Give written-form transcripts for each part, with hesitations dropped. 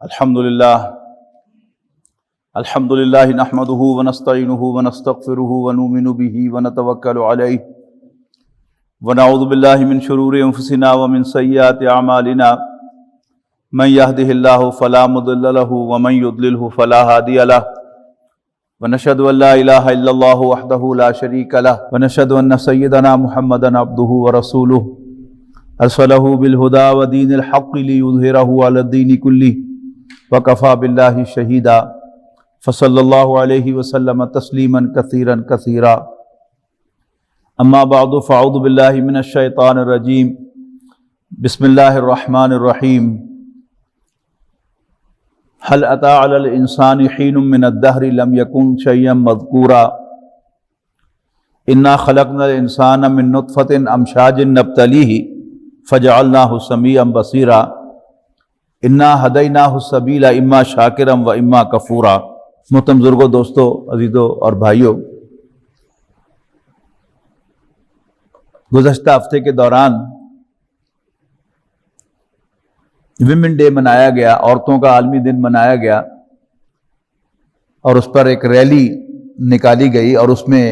الحمد للہ نحمده ونستعینه ونستغفره ونؤمن به ونتوکل علیہ ونعوذ باللہ من شرور انفسنا ومن سیئات اعمالنا من يهده الله فلا مضل له ومن يضلله فلا هادی له ونشهد ان لا الہ الا اللہ وحدہ لا شریک له ونشهد ان سیدنا محمدا عبدہ ورسولہ ارسلہ بالہدی ودین الحق لیظہرہ علی الدین کلہ وکفی باللہ شہیدا فصلی اللہ علیہ وسلم تسلیما کثیرا کثیرا اما بعد فاعوذ باللہ من الشیطان الرجیم بسم اللہ الرحمن الرحیم هل اتى على الانسان حين من الدهر لم يكن شيئا مذكورا انا خلقنا الانسان من نطفة امشاج نبتليه فجعلناه سميعا بصيرا انا هديناه السبيل اما شاكرا واما كفورا۔ محترم بزرگوں، دوستوں، عزیزوں اور بھائیوں، گزشتہ ہفتے کے دوران ویمن ڈے منایا گیا، عورتوں کا عالمی دن منایا گیا، اور اس پر ایک ریلی نکالی گئی اور اس میں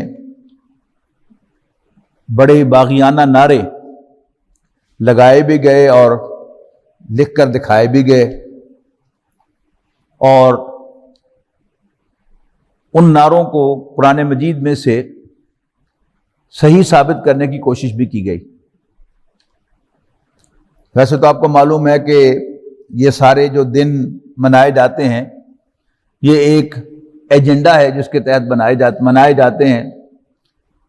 بڑے باغیانہ نعرے لگائے بھی گئے اور لکھ کر دکھائے بھی گئے، اور ان نعروں کو قرآن مجید میں سے صحیح ثابت کرنے کی کوشش بھی کی گئی۔ ویسے تو آپ کو معلوم ہے کہ یہ سارے جو دن منائے جاتے ہیں یہ ایک ایجنڈا ہے جس کے تحت منائے جاتے ہیں۔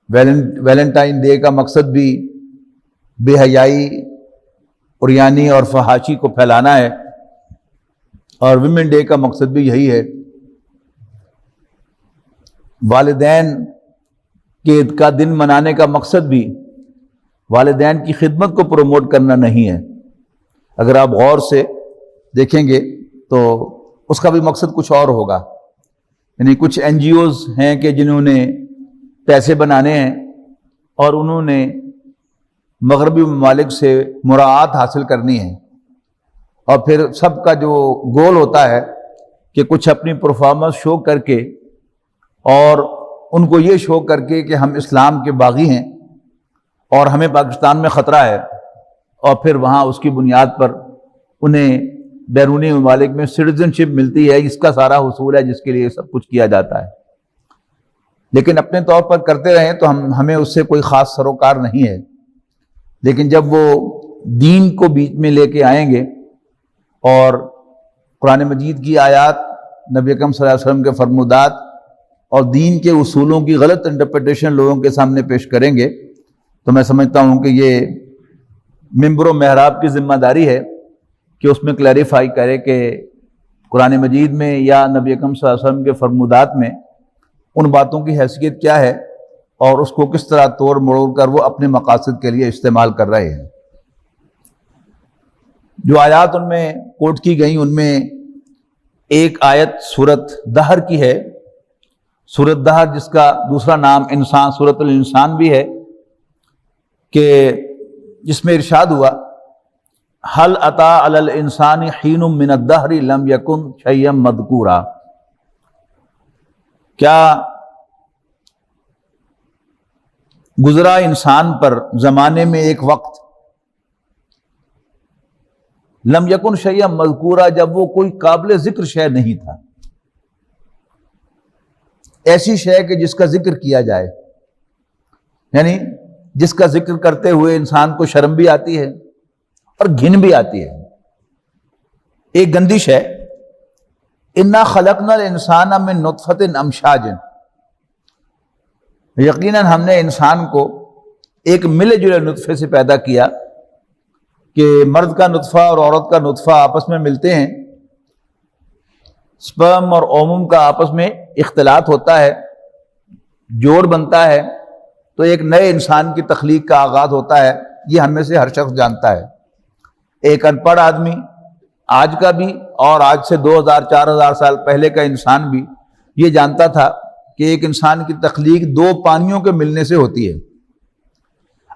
ویلنٹائن ڈے کا مقصد بھی بے حیائی، عریانی اور فحاشی کو پھیلانا ہے، اور ویمن ڈے کا مقصد بھی یہی ہے۔ والدین کا دن منانے کا مقصد بھی والدین کی خدمت کو پروموٹ کرنا نہیں ہے۔ اگر آپ غور سے دیکھیں گے تو اس کا بھی مقصد کچھ اور ہوگا، یعنی کچھ این جی اوز ہیں کہ جنہوں نے پیسے بنانے ہیں اور انہوں نے مغربی ممالک سے مراعات حاصل کرنی ہے، اور پھر سب کا جو گول ہوتا ہے کہ کچھ اپنی پرفارمنس شو کر کے اور ان کو یہ شو کر کے کہ ہم اسلام کے باغی ہیں اور ہمیں پاکستان میں خطرہ ہے، اور پھر وہاں اس کی بنیاد پر انہیں بیرونی ممالک میں سٹیزن شپ ملتی ہے۔ اس کا سارا حصول ہے جس کے لیے سب کچھ کیا جاتا ہے، لیکن اپنے طور پر کرتے رہیں تو ہمیں اس سے کوئی خاص سروکار نہیں ہے۔ لیکن جب وہ دین کو بیچ میں لے کے آئیں گے اور قرآن مجید کی آیات، نبی اکرم صلی اللہ علیہ وسلم کے فرمودات اور دین کے اصولوں کی غلط انٹرپریٹیشن لوگوں کے سامنے پیش کریں گے، تو میں سمجھتا ہوں کہ یہ ممبر و محراب کی ذمہ داری ہے کہ اس میں کلیریفائی کرے کہ قرآن مجید میں یا نبی اکرم صلی اللہ علیہ وسلم کے فرمودات میں ان باتوں کی حیثیت کیا ہے اور اس کو کس طرح توڑ مروڑ کر وہ اپنے مقاصد کے لیے استعمال کر رہے ہیں۔ جو آیات ان میں کوٹ کی گئیں ان میں ایک آیت سورۃ دہر کی ہے، سورۃ دہر جس کا دوسرا نام انسان، سورۃ الانسان بھی ہے، کہ جس میں ارشاد ہوا هل اتى على الانسان حين من الدهر لم يكن شيئا مذكورا۔ کیا گزرا انسان پر زمانے میں ایک وقت، لم یکن شیئا مذکورا، جب وہ کوئی قابل ذکر شے نہیں تھا، ایسی شے کہ جس کا ذکر کیا جائے، یعنی جس کا ذکر کرتے ہوئے انسان کو شرم بھی آتی ہے اور گھن بھی آتی ہے، ایک گندی شے۔ انا خلقنا الانسان من نطفۃ امشاج، یقیناً ہم نے انسان کو ایک ملے جلے نطفے سے پیدا کیا کہ مرد کا نطفہ اور عورت کا نطفہ آپس میں ملتے ہیں، سپرم اور اووم کا آپس میں اختلاط ہوتا ہے، جوڑ بنتا ہے، تو ایک نئے انسان کی تخلیق کا آغاز ہوتا ہے۔ یہ ہم میں سے ہر شخص جانتا ہے۔ ایک ان پڑھ آدمی آج کا بھی اور آج سے 2000-4000 سال پہلے کا انسان بھی یہ جانتا تھا کہ ایک انسان کی تخلیق دو پانیوں کے ملنے سے ہوتی ہے۔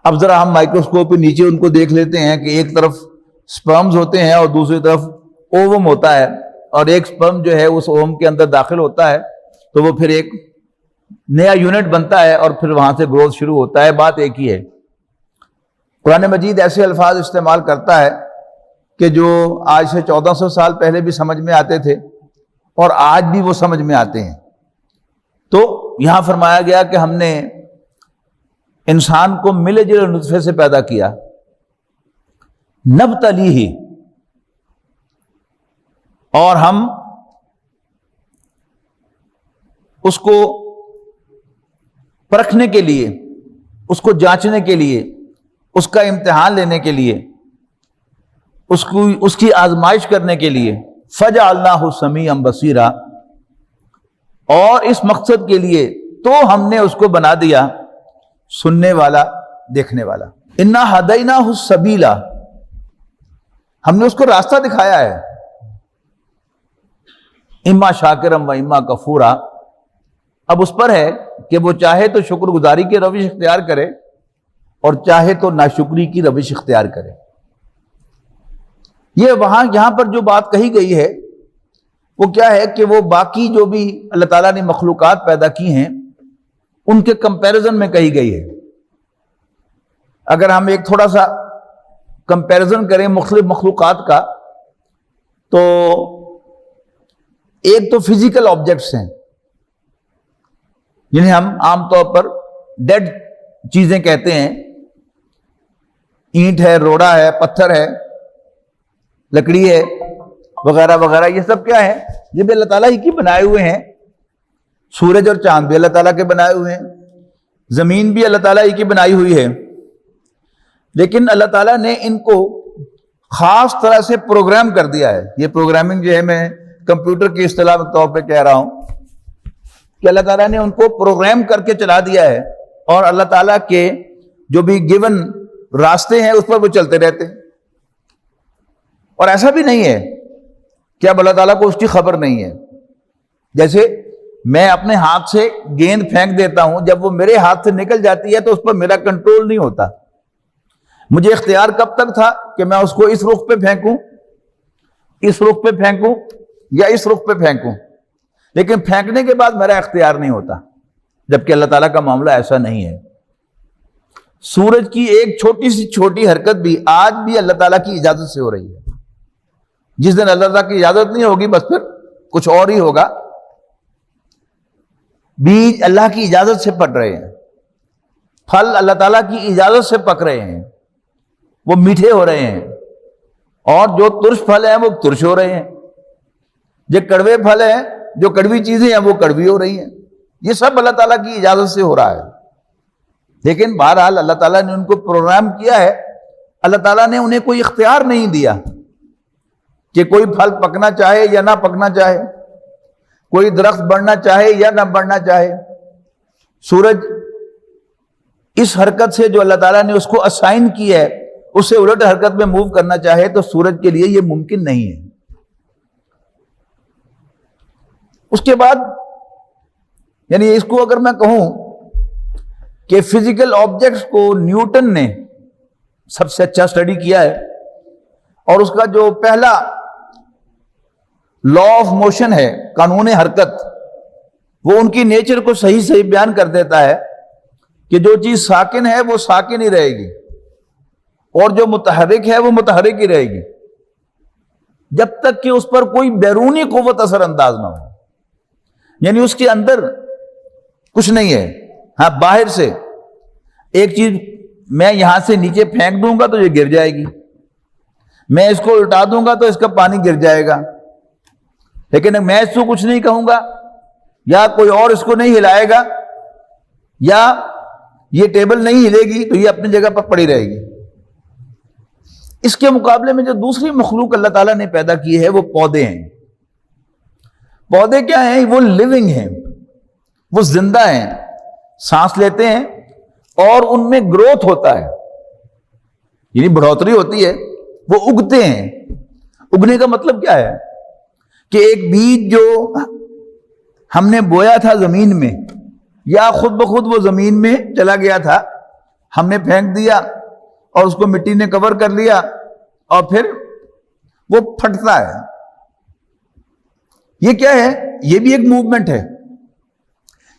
اب ذرا ہم مائکروسکوپ کے نیچے ان کو دیکھ لیتے ہیں کہ ایک طرف سپرمز ہوتے ہیں اور دوسری طرف اووم ہوتا ہے، اور ایک سپرم جو ہے اس اوم کے اندر داخل ہوتا ہے تو وہ پھر ایک نیا یونٹ بنتا ہے اور پھر وہاں سے گروتھ شروع ہوتا ہے. بات ایک ہی ہے. قرآن مجید ایسے الفاظ استعمال کرتا ہے کہ جو آج سے 1400 سال پہلے بھی سمجھ میں آتے تھے اور آج بھی وہ سمجھ میں آتے ہیں. تو یہاں فرمایا گیا کہ ہم نے انسان کو ملے جلے نطفے سے پیدا کیا. نبتلیہ، اور ہم اس کو پرکھنے کے لیے، اس کو جانچنے کے لیے، اس کا امتحان لینے کے لیے، اس کی آزمائش کرنے کے لیے فجعلناہ سمیعا بصیرا، اور اس مقصد کے لیے تو ہم نے اس کو بنا دیا سننے والا، دیکھنے والا. انا ہدیناہ السبیل، ہم نے اس کو راستہ دکھایا ہے. اما شاکرم و اما کفورا، اب اس پر ہے کہ وہ چاہے تو شکر گزاری کی روش اختیار کرے اور چاہے تو ناشکری کی روش اختیار کرے. یہ یہاں پر جو بات کہی گئی ہے وہ کیا ہے کہ وہ باقی جو بھی اللہ تعالیٰ نے مخلوقات پیدا کی ہیں ان کے کمپیریزن میں کہی گئی ہے. اگر ہم ایک تھوڑا سا کمپیریزن کریں مختلف مخلوقات کا، تو ایک تو فزیکل آبجیکٹس ہیں جنہیں ہم عام طور پر ڈیڈ چیزیں کہتے ہیں. اینٹ ہے، روڑا ہے، پتھر ہے، لکڑی ہے، وغیرہ وغیرہ. یہ سب کیا ہے؟ یہ بھی اللہ تعالیٰ ہی کی بنائے ہوئے ہیں. سورج اور چاند بھی اللہ تعالیٰ کے بنائے ہوئے ہیں، زمین بھی اللہ تعالیٰ ہی کی بنائی ہوئی ہے. لیکن اللہ تعالیٰ نے ان کو خاص طرح سے پروگرام کر دیا ہے. یہ پروگرامنگ جو ہے میں کمپیوٹر کی اصطلاح کے طور پہ کہہ رہا ہوں کہ اللہ تعالیٰ نے ان کو پروگرام کر کے چلا دیا ہے، اور اللہ تعالیٰ کے جو بھی گیون راستے ہیں اس پر وہ چلتے رہتے ہیں. اور ایسا بھی نہیں ہے کہ اب اللہ تعالیٰ کو اس کی خبر نہیں ہے. جیسے میں اپنے ہاتھ سے گیند پھینک دیتا ہوں، جب وہ میرے ہاتھ سے نکل جاتی ہے تو اس پر میرا کنٹرول نہیں ہوتا. مجھے اختیار کب تک تھا کہ میں اس کو اس رخ پہ پھینکوں، اس رخ پہ پھینکوں یا اس رخ پہ پھینکوں، لیکن پھینکنے کے بعد میرا اختیار نہیں ہوتا. جبکہ اللہ تعالیٰ کا معاملہ ایسا نہیں ہے. سورج کی ایک چھوٹی سی چھوٹی حرکت بھی آج بھی اللہ تعالیٰ کی اجازت سے ہو رہی ہے. جس دن اللہ تعالیٰ کی اجازت نہیں ہوگی بس پھر کچھ اور ہی ہوگا. بیج اللہ کی اجازت سے پک رہے ہیں، پھل اللہ تعالیٰ کی اجازت سے پک رہے ہیں، وہ میٹھے ہو رہے ہیں. اور جو ترش پھل ہیں وہ ترش ہو رہے ہیں، جو کڑوے پھل ہیں، جو کڑوی چیزیں ہیں وہ کڑوی ہو رہی ہیں. یہ سب اللہ تعالیٰ کی اجازت سے ہو رہا ہے. لیکن بہرحال اللہ تعالیٰ نے ان کو پروگرام کیا ہے. اللہ تعالیٰ نے انہیں کوئی اختیار نہیں دیا کہ کوئی پھل پکنا چاہے یا نہ پکنا چاہے، کوئی درخت بڑھنا چاہے یا نہ بڑھنا چاہے. سورج اس حرکت سے جو اللہ تعالیٰ نے اس کو اسائن کی ہے اس سے الٹ حرکت میں موو کرنا چاہے تو سورج کے لیے یہ ممکن نہیں ہے. اس کے بعد یعنی اس کو اگر میں کہوں کہ فزیکل آبجیکٹس کو نیوٹن نے سب سے اچھا اسٹڈی کیا ہے، اور اس کا جو پہلا لا آف موشن ہے، قانون حرکت، وہ ان کی نیچر کو صحیح صحیح بیان کر دیتا ہے کہ جو چیز ساکن ہے وہ ساکن ہی رہے گی، اور جو متحرک ہے وہ متحرک ہی رہے گی، جب تک کہ اس پر کوئی بیرونی قوت اثر انداز نہ ہو. یعنی اس کے اندر کچھ نہیں ہے. ہاں، باہر سے ایک چیز میں یہاں سے نیچے پھینک دوں گا تو یہ گر جائے گی، میں اس کو الٹا دوں گا تو اس کا پانی گر جائے گا، لیکن میں اس کو کچھ نہیں کہوں گا یا کوئی اور اس کو نہیں ہلائے گا یا یہ ٹیبل نہیں ہلے گی تو یہ اپنی جگہ پر پڑی رہے گی. اس کے مقابلے میں جو دوسری مخلوق اللہ تعالیٰ نے پیدا کی ہے وہ پودے ہیں. پودے کیا ہیں؟ وہ لیونگ ہیں، وہ زندہ ہیں، سانس لیتے ہیں اور ان میں گروتھ ہوتا ہے، یعنی بڑھوتری ہوتی ہے، وہ اگتے ہیں. اگنے کا مطلب کیا ہے کہ ایک بیج جو ہم نے بویا تھا زمین میں یا خود بخود وہ زمین میں چلا گیا تھا، ہم نے پھینک دیا اور اس کو مٹی نے کور کر لیا اور پھر وہ پھٹتا ہے. یہ کیا ہے؟ یہ بھی ایک موومنٹ ہے،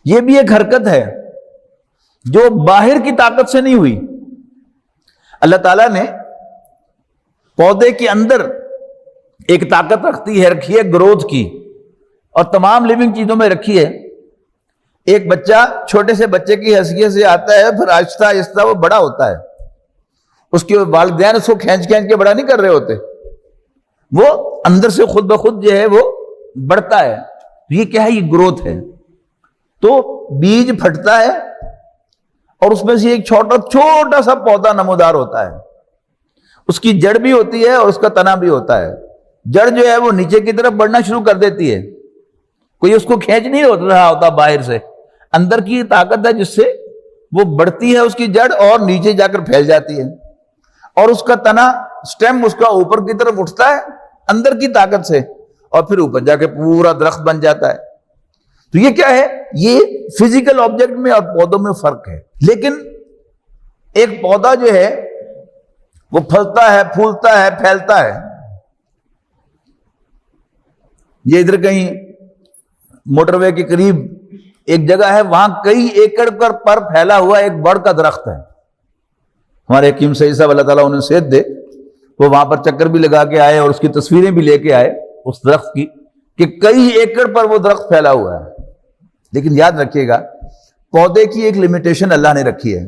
یہ بھی ایک حرکت ہے جو باہر کی طاقت سے نہیں ہوئی۔ اللہ تعالیٰ نے پودے کے اندر ایک طاقت رکھی ہے گروتھ کی، اور تمام لیونگ چیزوں میں رکھی ہے۔ ایک بچہ چھوٹے سے بچے کی حیثیت سے آتا ہے، پھر آہستہ آہستہ وہ بڑا ہوتا ہے، اس کے والدین اس کو کھینچ کے بڑا نہیں کر رہے ہوتے، وہ اندر سے خود بخود جو ہے وہ بڑھتا ہے۔ یہ کیا ہے؟ یہ گروتھ ہے۔ تو بیج پھٹتا ہے اور اس میں سے ایک چھوٹا سا پودا نمودار ہوتا ہے، اس کی جڑ بھی ہوتی ہے اور اس کا تنا بھی ہوتا ہے۔ جڑ جو ہے وہ نیچے کی طرف بڑھنا شروع کر دیتی ہے، کوئی اس کو کھینچ نہیں رہا ہوتا باہر سے، اندر کی طاقت ہے جس سے وہ بڑھتی ہے اس کی جڑ اور نیچے جا کر پھیل جاتی ہے، اور اس کا تنا سٹیم اس کا اوپر کی طرف اٹھتا ہے اندر کی طاقت سے، اور پھر اوپر جا کے پورا درخت بن جاتا ہے۔ تو یہ کیا ہے؟ یہ فزیکل آبجیکٹ میں اور پودوں میں فرق ہے۔ لیکن ایک پودا جو ہے وہ پھلتا ہے، پھولتا ہے، پھیلتا ہے۔ یہ ادھر کہیں موٹر وے کے قریب ایک جگہ ہے، وہاں کئی ایکڑ پر پھیلا ہوا ایک بڑ کا درخت ہے۔ ہمارے حکیم سید صاحب اللہ تعالیٰ انہیں صحت دے، وہ وہاں پر چکر بھی لگا کے آئے اور اس کی تصویریں بھی لے کے آئے اس درخت کی، کہ کئی ایکڑ پر وہ درخت پھیلا ہوا ہے۔ لیکن یاد رکھیے گا، پودے کی ایک لمیٹیشن اللہ نے رکھی ہے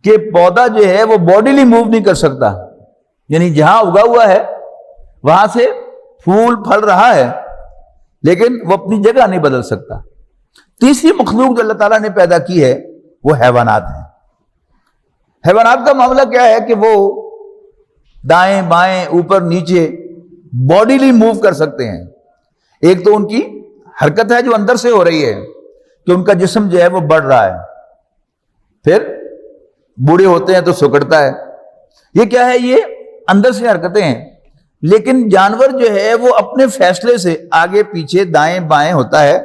کہ پودا جو ہے وہ باڈیلی موو نہیں کر سکتا، یعنی جہاں اگا ہوا ہے وہاں سے پھول پھل رہا ہے لیکن وہ اپنی جگہ نہیں بدل سکتا۔ تیسری مخلوق جو اللہ تعالیٰ نے پیدا کی ہے وہ حیوانات ہیں۔ حیوانات کا معاملہ کیا ہے کہ وہ دائیں بائیں اوپر نیچے باڈیلی موو کر سکتے ہیں۔ ایک تو ان کی حرکت ہے جو اندر سے ہو رہی ہے کہ ان کا جسم جو ہے وہ بڑھ رہا ہے، پھر بوڑھے ہوتے ہیں تو سکڑتا ہے، یہ کیا ہے؟ یہ اندر سے حرکتیں ہیں۔ لیکن جانور جو ہے وہ اپنے فیصلے سے آگے پیچھے دائیں بائیں ہوتا ہے،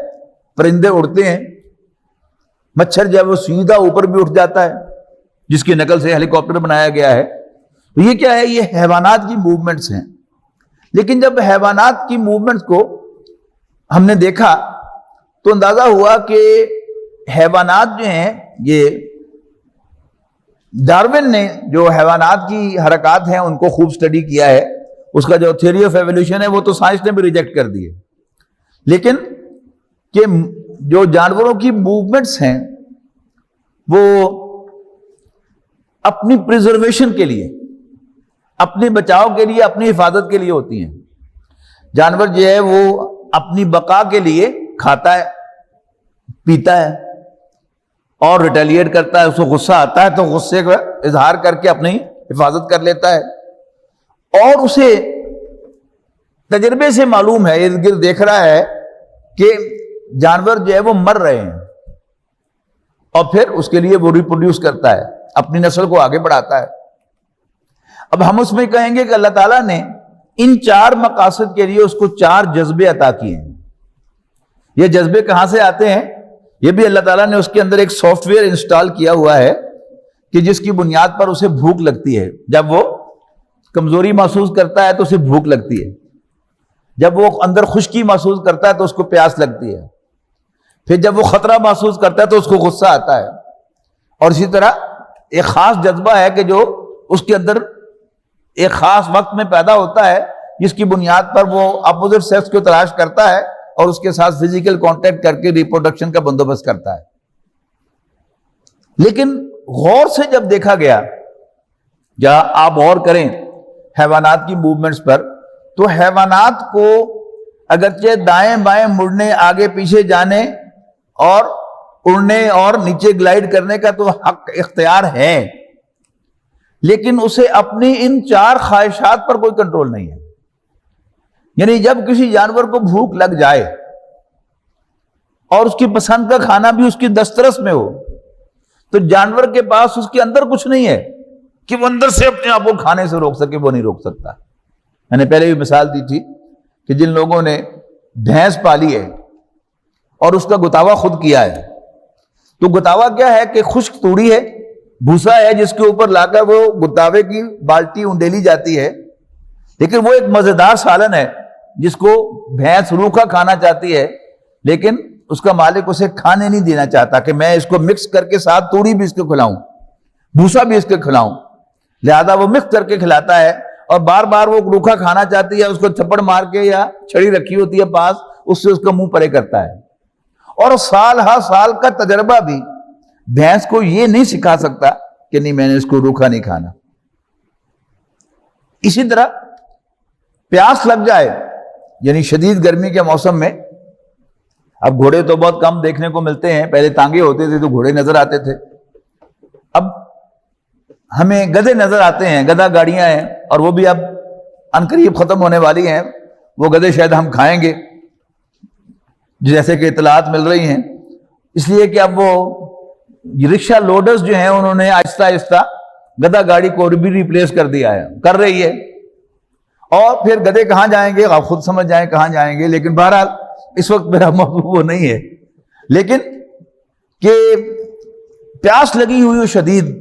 پرندے اڑتے ہیں، مچھر جو ہے وہ سیدھا اوپر بھی اٹھ جاتا ہے جس کی نقل سے ہیلی کاپٹر بنایا گیا ہے۔ تو یہ کیا ہے؟ یہ حیوانات کی موومنٹس ہیں۔ لیکن جب حیوانات کی موومنٹس کو ہم نے دیکھا تو اندازہ ہوا کہ حیوانات جو ہیں، یہ ڈارون نے جو حیوانات کی حرکات ہیں ان کو خوب سٹڈی کیا ہے، اس کا جو تھیوری آف ایولیوشن ہے وہ تو سائنس نے بھی ریجیکٹ کر دی ہے، لیکن کہ جو جانوروں کی موومنٹس ہیں وہ اپنی پریزرویشن کے لیے، اپنے بچاؤ کے لیے، اپنی حفاظت کے لیے ہوتی ہیں۔ جانور جو ہے وہ اپنی بقا کے لیے کھاتا ہے، پیتا ہے اور ریٹیلیٹ کرتا ہے، اس کو غصہ آتا ہے تو غصے کا اظہار کر کے اپنی حفاظت کر لیتا ہے، اور اسے تجربے سے معلوم ہے، ارد گرد دیکھ رہا ہے کہ جانور جو ہے وہ مر رہے ہیں، اور پھر اس کے لیے وہ ریپروڈیوس کرتا ہے، اپنی نسل کو آگے بڑھاتا ہے۔ اب ہم اس میں کہیں گے کہ اللہ تعالیٰ نے ان 4 مقاصد کے لیے اس کو 4 جذبے عطا کیے ہیں۔ یہ جذبے کہاں سے آتے ہیں؟ یہ بھی اللہ تعالیٰ نے اس کے اندر ایک سافٹ ویئر انسٹال کیا ہوا ہے کہ جس کی بنیاد پر اسے بھوک لگتی ہے۔ جب وہ کمزوری محسوس کرتا ہے تو اسے بھوک لگتی ہے، جب وہ اندر خشکی محسوس کرتا ہے تو اس کو پیاس لگتی ہے، پھر جب وہ خطرہ محسوس کرتا ہے تو اس کو غصہ آتا ہے، اور اسی طرح ایک خاص جذبہ ہے کہ جو اس کے اندر ایک خاص وقت میں پیدا ہوتا ہے جس کی بنیاد پر وہ اپوزٹ سیکس کو تلاش کرتا ہے اور اس کے ساتھ فزیکل کانٹیکٹ کر کے ریپروڈکشن کا بندوبست کرتا ہے۔ لیکن غور سے جب دیکھا گیا، یا آپ غور کریں حیوانات کی موومنٹس پر، تو حیوانات کو اگرچہ دائیں بائیں مڑنے، آگے پیچھے جانے اور اڑنے اور نیچے گلائڈ کرنے کا تو حق اختیار ہے، لیکن اسے اپنی ان 4 خواہشات پر کوئی کنٹرول نہیں ہے۔ یعنی جب کسی جانور کو بھوک لگ جائے اور اس کی پسند کا کھانا بھی اس کی دسترس میں ہو، تو جانور کے پاس اس کے اندر کچھ نہیں ہے کہ وہ اندر سے اپنے آپ کو کھانے سے روک سکے، وہ نہیں روک سکتا۔ میں نے پہلے بھی مثال دی تھی کہ جن لوگوں نے بھینس پالی ہے اور اس کا گتاوا خود کیا ہے، تو گتاوا کیا ہے کہ خشک توڑی ہے، بھوسا ہے جس کے اوپر لا کر وہ گتاوے کی بالٹی انڈیلی جاتی ہے، لیکن وہ ایک مزیدار سالن ہے جس کو بھینس روکھا کھانا چاہتی ہے لیکن اس کا مالک اسے کھانے نہیں دینا چاہتا کہ میں اس کو مکس کر کے ساتھ توڑی بھی اس کو کھلاؤں، بھوسا بھی اس کو کھلاؤں، لہذا وہ مکس کر کے کھلاتا ہے، اور بار بار وہ روکھا کھانا چاہتی ہے، اس کو تھپڑ مار کے یا چھڑی رکھی ہوتی ہے پاس، اس سے اس کا منہ پرے کرتا ہے۔ اور سال ہر سال کا تجربہ بھی بھینس کو یہ نہیں سکھا سکتا کہ نہیں میں نے اس کو روکھا نہیں کھانا۔ اسی طرح پیاس لگ جائے، یعنی شدید گرمی کے موسم میں، اب گھوڑے تو بہت کم دیکھنے کو ملتے ہیں، پہلے تانگے ہوتے تھے تو گھوڑے نظر آتے تھے، اب ہمیں گدھے نظر آتے ہیں، گدھا گاڑیاں ہیں، اور وہ بھی اب عنقریب ختم ہونے والی ہیں، وہ گدھے شاید ہم کھائیں گے جیسے کہ اطلاعات مل رہی ہیں، اس لیے کہ اب وہ رکشہ لوڈرز جو ہیں انہوں نے آہستہ آہستہ گدھا گاڑی کو بھی ریپلیس کر دیا ہے، کر رہی ہے، اور پھر گدھے کہاں جائیں گے آپ خود سمجھ جائیں کہاں جائیں گے، لیکن بہرحال اس وقت میرا موضوع وہ نہیں ہے، لیکن کہ پیاس لگی ہوئی ہو شدید،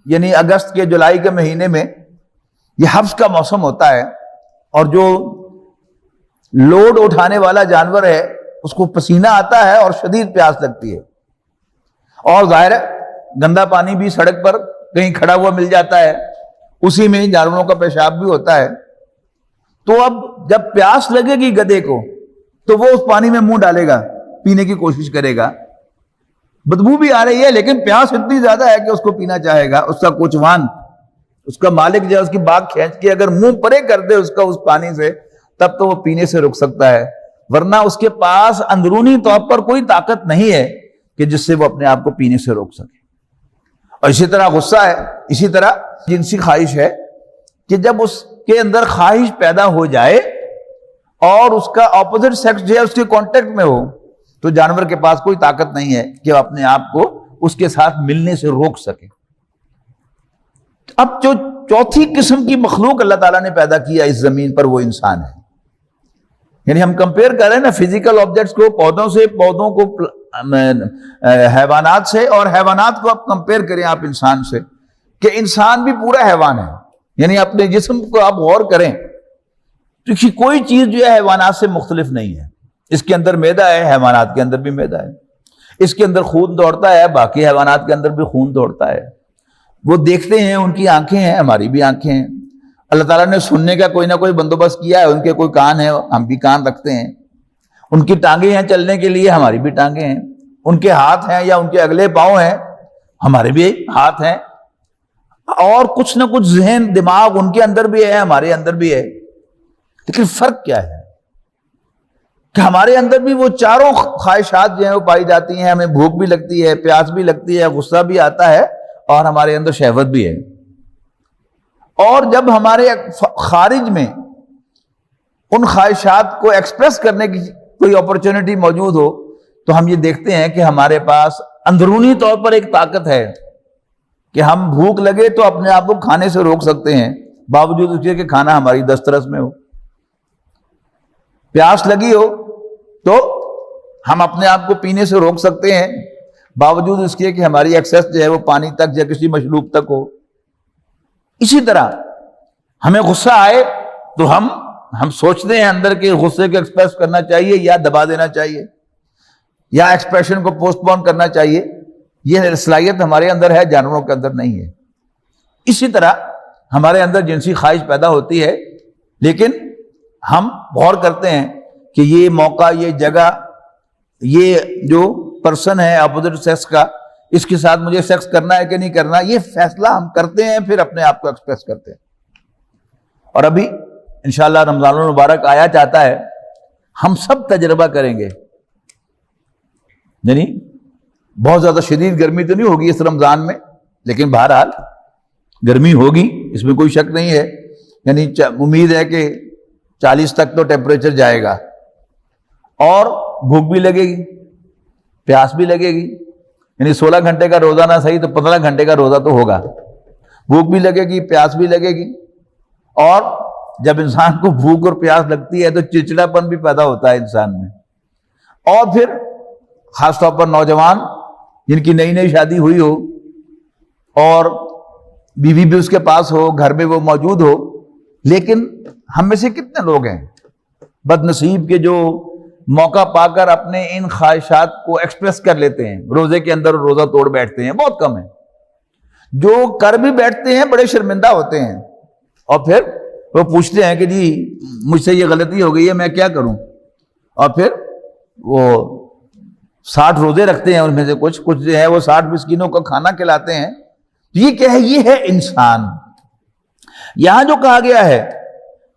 یعنی اگست کے جولائی کے مہینے میں یہ حبس کا موسم ہوتا ہے، اور جو لوڈ اٹھانے والا جانور ہے اس کو پسینہ آتا ہے اور شدید پیاس لگتی ہے، اور ظاہر ہے گندا پانی بھی سڑک پر کہیں کھڑا ہوا مل جاتا ہے، اسی میں جانوروں کا پیشاب بھی ہوتا ہے، تو اب جب پیاس لگے گی گدھے کو تو وہ اس پانی میں منہ ڈالے گا، پینے کی کوشش کرے گا، بدبو بھی آ رہی ہے لیکن پیاس اتنی زیادہ ہے کہ اس کو پینا چاہے گا، اس کا کوچوان، اس کا مالک جو ہے اس کی باگ کھینچ کے اگر منہ پرے کر دے اس کا اس پانی سے، تب تو وہ پینے سے رک سکتا ہے، ورنہ اس کے پاس اندرونی طور پر کوئی طاقت نہیں ہے کہ جس سے وہ اپنے آپ کو پینے سے روک سکے۔ اور اسی طرح غصہ ہے، اسی طرح جنسی خواہش ہے کہ جب اس کے اندر خواہش پیدا ہو جائے اور اس کا اپوزٹ سیکس جو ہے اس کے کانٹیکٹ میں ہو تو جانور کے پاس کوئی طاقت نہیں ہے کہ وہ اپنے آپ کو اس کے ساتھ ملنے سے روک سکے۔ اب جو چوتھی قسم کی مخلوق اللہ تعالیٰ نے پیدا کیا اس زمین پر وہ انسان ہے، یعنی ہم کمپیئر کر رہے ہیں نا فزیکل آبجیکٹس کو، پودوں سے، پودوں کو حیوانات سے، اور حیوانات کو آپ کمپیئر کریں آپ انسان سے، کہ انسان بھی پورا حیوان ہے، یعنی اپنے جسم کو آپ غور کریں تو کوئی چیز جو ہے حیوانات سے مختلف نہیں ہے، اس کے اندر معدہ ہے، حیوانات کے اندر بھی معدہ ہے، اس کے اندر خون دوڑتا ہے، باقی حیوانات کے اندر بھی خون دوڑتا ہے، وہ دیکھتے ہیں، ان کی آنکھیں ہیں، ہماری بھی آنکھیں ہیں، اللہ تعالیٰ نے سننے کا کوئی نہ کوئی بندوبست کیا ہے، ان کے کوئی کان ہیں، ہم بھی کان رکھتے ہیں، ان کی ٹانگیں ہیں چلنے کے لیے، ہماری بھی ٹانگیں ہیں، ان کے ہاتھ ہیں یا ان کے اگلے پاؤں ہیں، ہمارے بھی ہاتھ ہیں، اور کچھ نہ کچھ ذہن، دماغ ان کے اندر بھی ہے، ہمارے اندر بھی ہے، لیکن فرق کیا ہے کہ ہمارے اندر بھی وہ چاروں خواہشات جو ہیں وہ پائی جاتی ہیں، ہمیں بھوک بھی لگتی ہے، پیاس بھی لگتی ہے، غصہ بھی آتا ہے، اور ہمارے اندر شہوت بھی ہے، اور جب ہمارے خارج میں ان خواہشات کو ایکسپریس کرنے کی کوئی اپرچونٹی موجود ہو تو ہم یہ دیکھتے ہیں کہ ہمارے پاس اندرونی طور پر ایک طاقت ہے کہ ہم بھوک لگے تو اپنے آپ کو کھانے سے روک سکتے ہیں، باوجود اس کے کہ کھانا ہماری دسترس میں ہو، پیاس لگی ہو تو ہم اپنے آپ کو پینے سے روک سکتے ہیں، باوجود اس کے کہ ہماری ایکسیس جو ہے وہ پانی تک یا کسی مشروب تک ہو۔ اسی طرح ہمیں غصہ آئے تو ہم سوچتے ہیں اندر کے غصے کو ایکسپریس کرنا چاہیے یا دبا دینا چاہیے یا ایکسپریشن کو پوسٹ پون کرنا چاہیے، یہ صلاحیت ہمارے اندر ہے، جانوروں کے اندر نہیں ہے۔ اسی طرح ہمارے اندر جنسی خواہش پیدا ہوتی ہے، لیکن ہم غور کرتے ہیں کہ یہ موقع، یہ جگہ، یہ جو پرسن ہے اپوزٹ سیکس کا، اس کے ساتھ مجھے سیکس کرنا ہے کہ نہیں کرنا، یہ فیصلہ ہم کرتے ہیں، پھر اپنے آپ کو ایکسپریس کرتے ہیں۔ اور ابھی انشاءاللہ رمضان المبارک آیا چاہتا ہے، ہم سب تجربہ کریں گے، یعنی بہت زیادہ شدید گرمی تو نہیں ہوگی اس رمضان میں، لیکن بہرحال گرمی ہوگی، اس میں کوئی شک نہیں ہے، یعنی امید ہے کہ 40 تک تو ٹیمپریچر جائے گا، اور بھوک بھی لگے گی، پیاس بھی لگے گی، یعنی 16 گھنٹے کا روزہ نہ صحیح تو 15 گھنٹے کا روزہ تو ہوگا، بھوک بھی لگے گی، پیاس بھی لگے گی، اور جب انسان کو بھوک اور پیاس لگتی ہے تو چڑچڑاپن بھی پیدا ہوتا ہے انسان میں، اور پھر خاص طور پر نوجوان جن کی نئی نئی شادی ہوئی ہو اور بیوی بھی اس کے پاس ہو، گھر میں وہ موجود ہو، لیکن ہم میں سے کتنے لوگ ہیں بد نصیب کے جو موقع پا کر اپنے ان خواہشات کو ایکسپریس کر لیتے ہیں، روزے کے اندر روزہ توڑ بیٹھتے ہیں، بہت کم ہیں۔ جو کر بھی بیٹھتے ہیں بڑے شرمندہ ہوتے ہیں، اور پھر وہ پوچھتے ہیں کہ جی مجھ سے یہ غلطی ہو گئی ہے، میں کیا کروں؟ اور پھر وہ 60 روزے رکھتے ہیں، ان میں سے کچھ جو ہے وہ 60 مسکینوں کو کھانا کھلاتے ہیں۔ یہ کیا ہے؟ یہ ہے انسان۔ یہاں جو کہا گیا ہے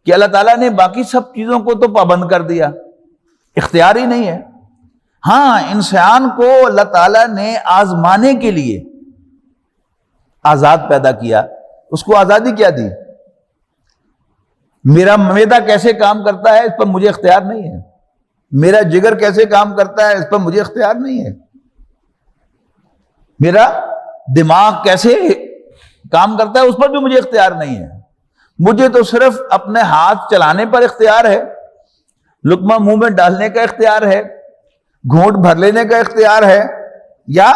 کہ اللہ تعالیٰ نے باقی سب چیزوں کو تو پابند کر دیا، اختیار ہی نہیں ہے۔ ہاں، انسان کو اللہ تعالیٰ نے آزمانے کے لیے آزاد پیدا کیا۔ اس کو آزادی کیا دی؟ میرا معدہ کیسے کام کرتا ہے اس پر مجھے اختیار نہیں ہے، میرا جگر کیسے کام کرتا ہے اس پر مجھے اختیار نہیں ہے، میرا دماغ کیسے کام کرتا ہے اس پر بھی مجھے اختیار نہیں ہے۔ مجھے تو صرف اپنے ہاتھ چلانے پر اختیار ہے، لقمہ منہ میں ڈالنے کا اختیار ہے، گھونٹ بھر لینے کا اختیار ہے، یا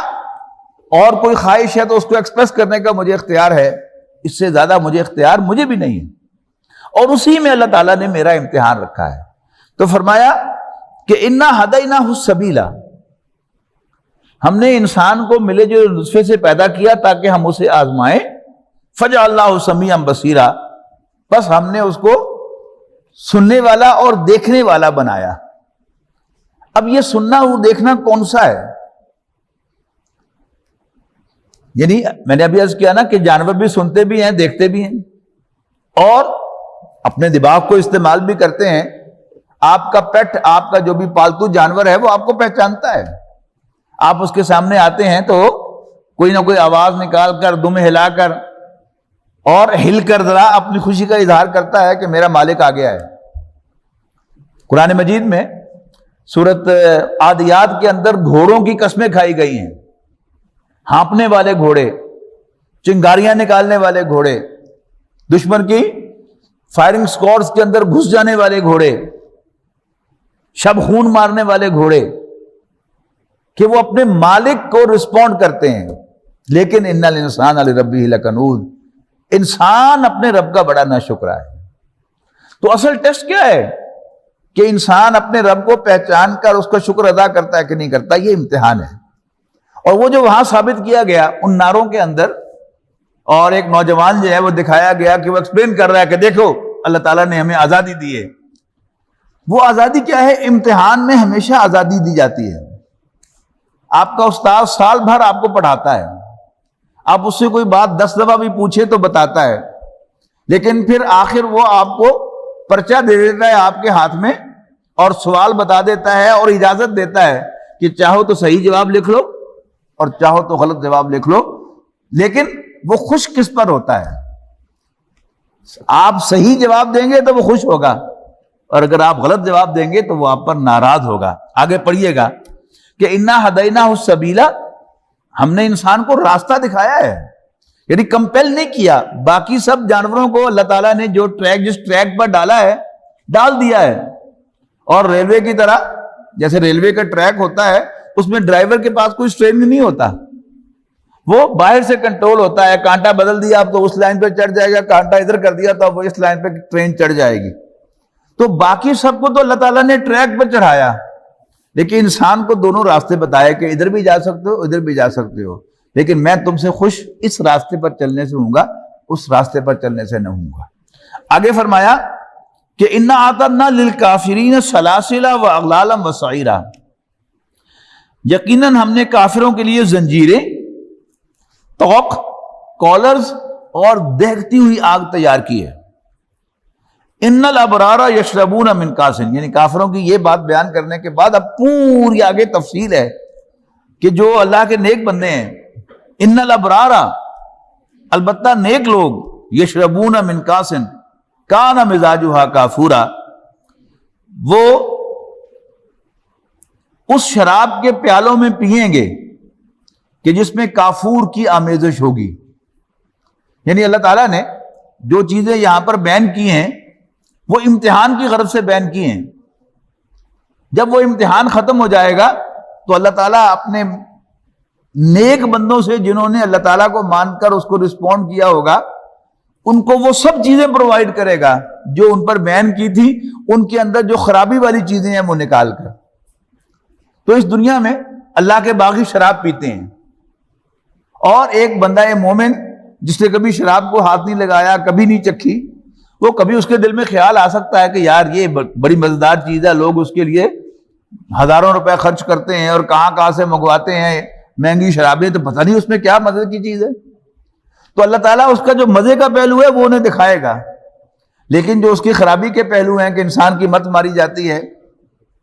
اور کوئی خواہش ہے تو اس کو ایکسپریس کرنے کا مجھے اختیار ہے۔ اس سے زیادہ مجھے اختیار مجھے بھی نہیں ہے، اور اسی میں اللہ تعالیٰ نے میرا امتحان رکھا ہے۔ تو فرمایا کہ انا ہدیناہ السبیل، ہم نے انسان کو ملے جو نطفے سے پیدا کیا تاکہ ہم اسے آزمائیں، فجعلناہ سمیعا بصیرا، بس ہم نے اس کو سننے والا اور دیکھنے والا بنایا۔ اب یہ سننا اور دیکھنا کون سا ہے؟ یعنی میں نے ابھی عرض کیا نا کہ جانور بھی سنتے بھی ہیں، دیکھتے بھی ہیں، اور اپنے دماغ کو استعمال بھی کرتے ہیں۔ آپ کا پیٹ، آپ کا جو بھی پالتو جانور ہے وہ آپ کو پہچانتا ہے۔ آپ اس کے سامنے آتے ہیں تو کوئی نہ کوئی آواز نکال کر، دم ہلا کر اور ہل کر ذرا اپنی خوشی کا اظہار کرتا ہے کہ میرا مالک آ گیا ہے۔ قرآن مجید میں سورۃ عادیات کے اندر گھوڑوں کی قسمیں کھائی گئی ہیں، ہانپنے والے گھوڑے، چنگاریاں نکالنے والے گھوڑے، دشمن کی فائرنگ سکواڈز کے اندر گھس جانے والے گھوڑے، شب خون مارنے والے گھوڑے، کہ وہ اپنے مالک کو رسپونڈ کرتے ہیں۔ لیکن ان الانسان لربہ لکنود، انسان اپنے رب کا بڑا ناشکرا ہے۔ تو اصل ٹیسٹ کیا ہے کہ انسان اپنے رب کو پہچان کر اس کا شکر ادا کرتا ہے کہ نہیں کرتا، یہ امتحان ہے۔ اور وہ جو وہاں ثابت کیا گیا ان ناروں کے اندر، اور ایک نوجوان جو ہے وہ دکھایا گیا کہ وہ ایکسپلین کر رہا ہے کہ دیکھو اللہ تعالیٰ نے ہمیں آزادی دی ہے۔ وہ آزادی کیا ہے؟ امتحان میں ہمیشہ آزادی دی جاتی ہے۔ آپ کا استاد سال بھر آپ کو پڑھاتا ہے، آپ اس سے کوئی بات 10 دفعہ بھی پوچھے تو بتاتا ہے، لیکن پھر آخر وہ آپ کو پرچہ دے دیتا ہے آپ کے ہاتھ میں، اور سوال بتا دیتا ہے اور اجازت دیتا ہے کہ چاہو تو صحیح جواب لکھ لو اور چاہو تو غلط جواب لکھ لو۔ لیکن وہ خوش کس پر ہوتا ہے؟ آپ صحیح جواب دیں گے تو وہ خوش ہوگا، اور اگر آپ غلط جواب دیں گے تو وہ آپ پر ناراض ہوگا۔ آگے پڑھیے گا کہ انا ہدیناہ السبیل، ہم نے انسان کو راستہ دکھایا ہے، یعنی کمپیل نہیں کیا۔ باقی سب جانوروں کو اللہ تعالیٰ نے جو ٹریک، جس ٹریک پر ڈالا ہے ڈال دیا ہے، اور ریلوے کی طرح، جیسے ریلوے کا ٹریک ہوتا ہے اس میں ڈرائیور کے پاس کوئی اسٹیئرنگ نہیں ہوتا، وہ باہر سے کنٹرول ہوتا ہے۔ کانٹا بدل دیا اب تو اس لائن پہ چڑھ جائے گا، کانٹا ادھر کر دیا تو اب وہ اس لائن پہ ٹرین چڑھ جائے گی۔ تو باقی سب کو تو اللہ تعالیٰ نے ٹریک پہ چڑھایا، لیکن انسان کو دونوں راستے بتائے کہ ادھر بھی جا سکتے ہو، ادھر بھی جا سکتے ہو، لیکن میں تم سے خوش اس راستے پر چلنے سے ہوں گا، اس راستے پر چلنے سے نہ ہوں گا۔ آگے فرمایا کہ انا اعتدنا للکافرین سلاسل واغلالا وسعیرا، یقیناً ہم نے کافروں کے لیے زنجیریں، توق، کالرز اور دہکتی ہوئی آگ تیار کی ہے۔ ان الابرار یشربون من کاس، یعنی کافروں کی یہ بات بیان کرنے کے بعد اب پوری آگے تفصیل ہے کہ جو اللہ کے نیک بندے ہیں، ان الابرار، البتہ نیک لوگ، یشربون من کاس کان مزاجھا کافورا، وہ اس شراب کے پیالوں میں پئیں گے کہ جس میں کافور کی آمیزش ہوگی۔ یعنی اللہ تعالیٰ نے جو چیزیں یہاں پر بیان کی ہیں وہ امتحان کی غرض سے بیان کی ہیں۔ جب وہ امتحان ختم ہو جائے گا تو اللہ تعالیٰ اپنے نیک بندوں سے، جنہوں نے اللہ تعالیٰ کو مان کر اس کو رسپونڈ کیا ہوگا، ان کو وہ سب چیزیں پرووائڈ کرے گا جو ان پر بیان کی تھی، ان کے اندر جو خرابی والی چیزیں ہیں وہ نکال کر۔ تو اس دنیا میں اللہ کے باغی شراب پیتے ہیں، اور ایک بندہ مومن جس نے کبھی شراب کو ہاتھ نہیں لگایا، کبھی نہیں چکھی، وہ کبھی اس کے دل میں خیال آ سکتا ہے کہ یار یہ بڑی مزیدار چیز ہے، لوگ اس کے لیے ہزاروں روپے خرچ کرتے ہیں اور کہاں کہاں سے منگواتے ہیں مہنگی شرابیں، تو پتہ نہیں اس میں کیا مزے کی چیز ہے۔ تو اللہ تعالیٰ اس کا جو مزے کا پہلو ہے وہ انہیں دکھائے گا، لیکن جو اس کی خرابی کے پہلو ہیں کہ انسان کی مت ماری جاتی ہے،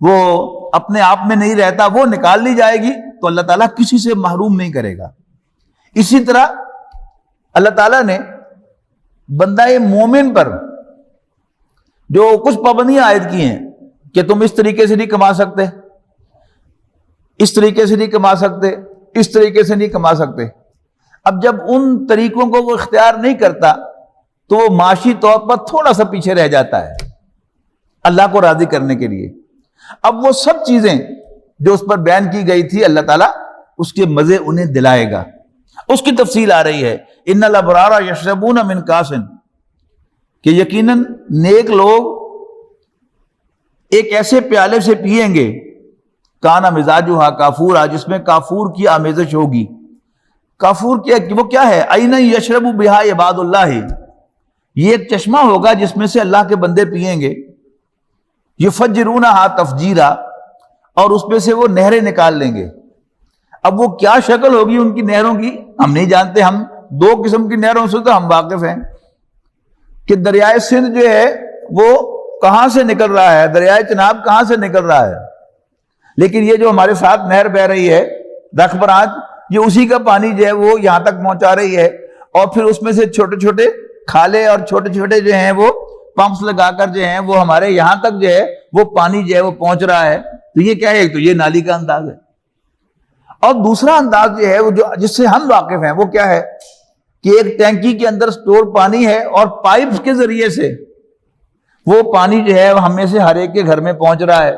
وہ اپنے آپ میں نہیں رہتا، وہ نکال لی جائے گی، تو اللہ تعالیٰ کسی سے محروم نہیں کرے گا۔ اسی طرح اللہ تعالیٰ نے بندہ مومن پر جو کچھ پابندیاں عائد کی ہیں کہ تم اس طریقے سے نہیں کما سکتے، اس طریقے سے نہیں کما سکتے، اس طریقے سے نہیں کما سکتے۔ اب جب ان طریقوں کو وہ اختیار نہیں کرتا تو وہ معاشی طور پر تھوڑا سا پیچھے رہ جاتا ہے اللہ کو راضی کرنے کے لیے۔ اب وہ سب چیزیں جو اس پر بیان کی گئی تھی اللہ تعالیٰ اس کے مزے انہیں دلائے گا۔ اس کی تفصیل آ رہی ہے، ان الابرار یشربون من کاس، کہ یقیناً نیک لوگ ایک ایسے پیالے سے پیئیں گے کانا مزاجھا کافورا، جس میں کافور کی آمیزش ہوگی۔ کافور کیا وہ کیا ہے؟ عین یشرب بہا عباد اللہ، یہ ایک چشمہ ہوگا جس میں سے اللہ کے بندے پیئیں گے، یفجرونہا تفجیرا، اور اس میں سے وہ نہریں نکال لیں گے۔ اب وہ کیا شکل ہوگی ان کی نہروں کی ہم نہیں جانتے، ہم دو قسم کی نہروں سے تو ہم واقف ہیں کہ دریائے سندھ جو ہے وہ کہاں سے نکل رہا ہے، دریائے چناب کہاں سے نکل رہا ہے، لیکن یہ جو ہمارے ساتھ نہر بہ رہی ہے رکھ برانچ، یہ اسی کا پانی جو ہے وہ یہاں تک پہنچا رہی ہے، اور پھر اس میں سے چھوٹے چھوٹے کھالے اور چھوٹے چھوٹے جو ہیں وہ پمپس لگا کر جو ہیں وہ ہمارے یہاں تک جو ہے وہ پانی جو ہے وہ پہنچ رہا ہے۔ تو یہ کیا ہے؟ ایک تو یہ نالی کا انداز ہے، اور دوسرا انداز جو ہے وہ جو جس سے ہم واقف ہیں وہ کیا ہے کہ ایک ٹینکی کے اندر سٹور پانی ہے، اور پائپس کے ذریعے سے وہ پانی جو ہے ہم میں سے ہر ایک کے گھر میں پہنچ رہا ہے۔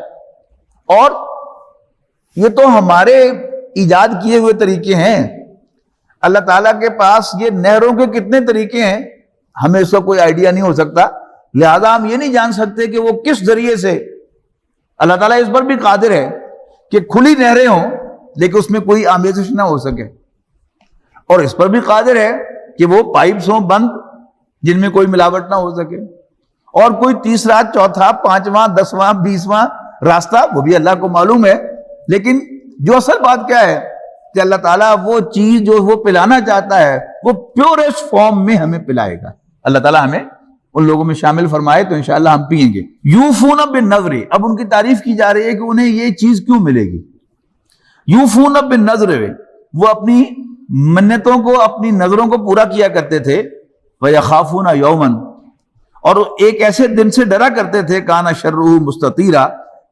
اور یہ تو ہمارے ایجاد کیے ہوئے طریقے ہیں، اللہ تعالیٰ کے پاس یہ نہروں کے کتنے طریقے ہیں ہمیں اس کا کوئی آئیڈیا نہیں ہو سکتا، لہذا ہم یہ نہیں جان سکتے کہ وہ کس ذریعے سے۔ اللہ تعالیٰ اس پر بھی قادر ہے کہ کھلی نہریں ہوں لیکن اس میں کوئی آمیزش نہ ہو سکے، اور اس پر بھی قادر ہے کہ وہ پائپس ہوں بند جن میں کوئی ملاوٹ نہ ہو سکے، اور کوئی تیسرا، چوتھا، پانچواں، 10واں، 20واں راستہ وہ بھی اللہ کو معلوم ہے۔ لیکن جو اصل بات کیا ہے کہ اللہ تعالیٰ وہ چیز جو وہ پلانا چاہتا ہے وہ پیورسٹ فارم میں ہمیں پلائے گا۔ اللہ تعالیٰ ہمیں ان لوگوں میں شامل فرمائے تو انشاءاللہ ہم پیئیں گے۔ یوفون بالنذر، اب ان کی تعریف کی جا رہی ہے کہ انہیں یہ چیز کیوں ملے گی۔ یوفون بالنذر، وہ اپنی منتوں کو، اپنی نظروں کو پورا کیا کرتے تھے، وَيَخَافُونَ يَوْمًا، اور ایک ایسے دن سے ڈرا کرتے تھے کانا شرہ مستطیرا،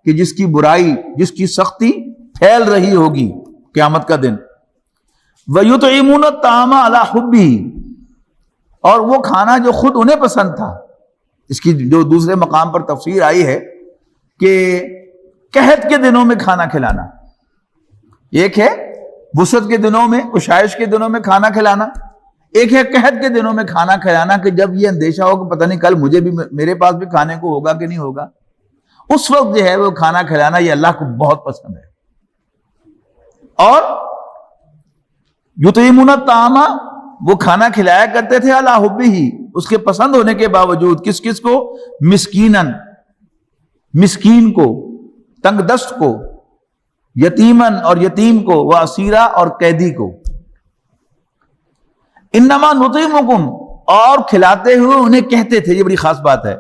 کہ جس کی برائی، جس کی سختی پھیل رہی ہوگی، قیامت کا دن۔ وَيُطْعِمُونَ الطَّعَامَ عَلَىٰ حُبِّهِ، اور وہ کھانا جو خود انہیں پسند تھا، اس کی جو دوسرے مقام پر تفسیر آئی ہے کہ قحط کے دنوں میں کھانا کھلانا، ایک ہے وسعت کے دنوں میں، کشائش کے دنوں میں کھانا کھلانا، ایک ہے قحط کے دنوں میں کھانا کھلانا کہ جب یہ اندیشہ ہو کہ پتہ نہیں کل مجھے بھی، میرے پاس بھی کھانے کو ہوگا کہ نہیں ہوگا، اس وقت جو ہے وہ کھانا کھلانا یہ اللہ کو بہت پسند ہے۔ اور یطعمون الطعام، وہ کھانا کھلایا کرتے تھے علی حبہ، اس کے پسند ہونے کے باوجود، کس کس کو؟ مسکینن، مسکین کو، تنگ دست کو، یتیمن، اور یتیم کو، واسیرا، اور قیدی کو۔ انما نطعمکم، اور کھلاتے ہوئے انہیں کہتے تھے، یہ بڑی خاص بات ہے،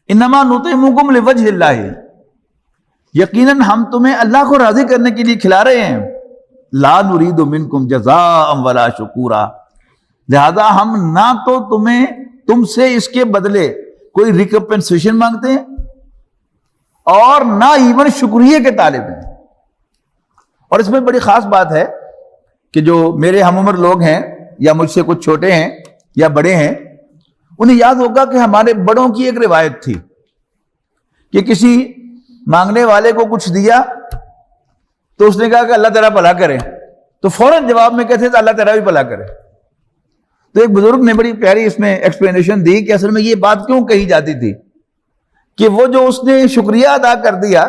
انما نطعمکم لوجہ اللہ، یقیناً ہم تمہیں اللہ کو راضی کرنے کے لیے کھلا رہے ہیں، لا نرید منکم جزاء ولا شکورا، لہذا ہم نہ تو تم سے اس کے بدلے کوئی ریکمپنسیشن مانگتے ہیں اور نہ ایون شکریہ کے طالب ہیں۔ اور اس میں بڑی خاص بات ہے کہ جو میرے ہم عمر لوگ ہیں یا مجھ سے کچھ چھوٹے ہیں یا بڑے ہیں، انہیں یاد ہوگا کہ ہمارے بڑوں کی ایک روایت تھی کہ کسی مانگنے والے کو کچھ دیا تو اس نے کہا کہ اللہ تیرا بھلا کرے، تو فوراً جواب میں کہتے تھے اللہ تیرا بھی بھلا کرے۔ تو ایک بزرگ نے بڑی پیاری اس میں ایکسپلینیشن دی کہ اصل میں یہ بات کیوں کہی جاتی تھی کہ وہ جو اس نے شکریہ ادا کر دیا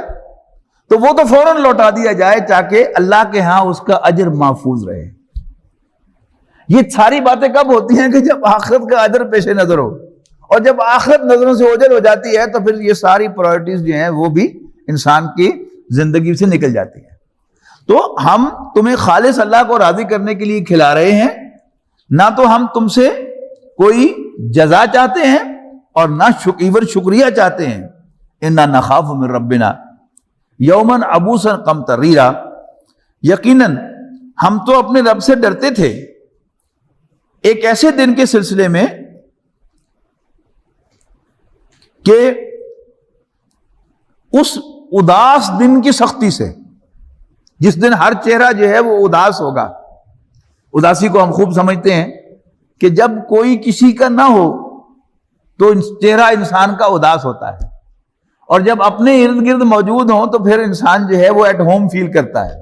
تو وہ تو فوراً لوٹا دیا جائے تاکہ اللہ کے ہاں اس کا اجر محفوظ رہے. یہ ساری باتیں کب ہوتی ہیں کہ جب آخرت کا اجر پیش نظر ہو, اور جب آخرت نظروں سے اوجھل ہو جاتی ہے تو پھر یہ ساری پرائرٹیز جو ہیں وہ بھی انسان کی زندگی سے نکل جاتی ہیں. تو ہم تمہیں خالص اللہ کو راضی کرنے کے لیے کھلا رہے ہیں, نہ تو ہم تم سے کوئی جزا چاہتے ہیں اور نہ ایور شکریہ چاہتے ہیں. انا نخاف من ربنا یوما عبوسا قمطریرا, یقیناً ہم تو اپنے رب سے ڈرتے تھے ایک ایسے دن کے سلسلے میں کہ اس اداس دن کی سختی سے, جس دن ہر چہرہ جو ہے وہ اداس ہوگا. اداسی کو ہم خوب سمجھتے ہیں کہ جب کوئی کسی کا نہ ہو تو چہرہ انسان کا اداس ہوتا ہے, اور جب اپنے ارد گرد موجود ہوں تو پھر انسان جو ہے وہ ایٹ ہوم فیل کرتا ہے.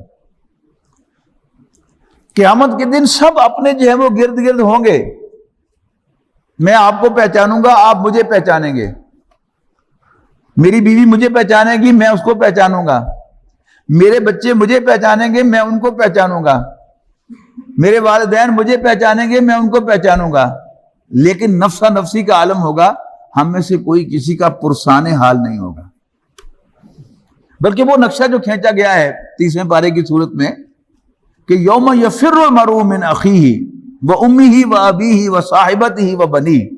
قیامت کے دن سب اپنے جو ہے وہ گرد گرد ہوں گے. میں آپ کو پہچانوں گا, آپ مجھے پہچانیں گے, میری بیوی مجھے پہچانے گی, میں اس کو پہچانوں گا, میرے بچے مجھے پہچانیں گے, میں ان کو پہچانوں گا, میرے والدین مجھے پہچانیں گے, میں ان کو پہچانوں گا. لیکن نفسا نفسی کا عالم ہوگا, ہم میں سے کوئی کسی کا پرسان حال نہیں ہوگا. بلکہ وہ نقشہ جو کھینچا گیا ہے 30ویں پارے کی صورت میں کہ یوم یفر المرء من اخیہ وامہ وابیہ وصاحبتہ وبنیہ,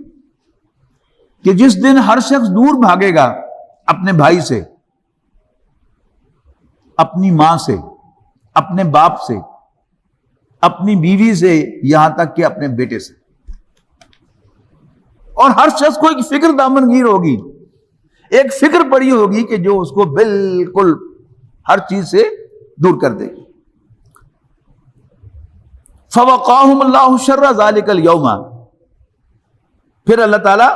کہ جس دن ہر شخص دور بھاگے گا اپنے بھائی سے, اپنی ماں سے, اپنے باپ سے, اپنی بیوی سے, یہاں تک کہ اپنے بیٹے سے. اور ہر شخص کو ایک فکر دامنگیر ہوگی, ایک فکر پڑی ہوگی کہ جو اس کو بالکل ہر چیز سے دور کر دے گی. فوقاہم اللہ شر ذلک اليوم, پھر اللہ تعالیٰ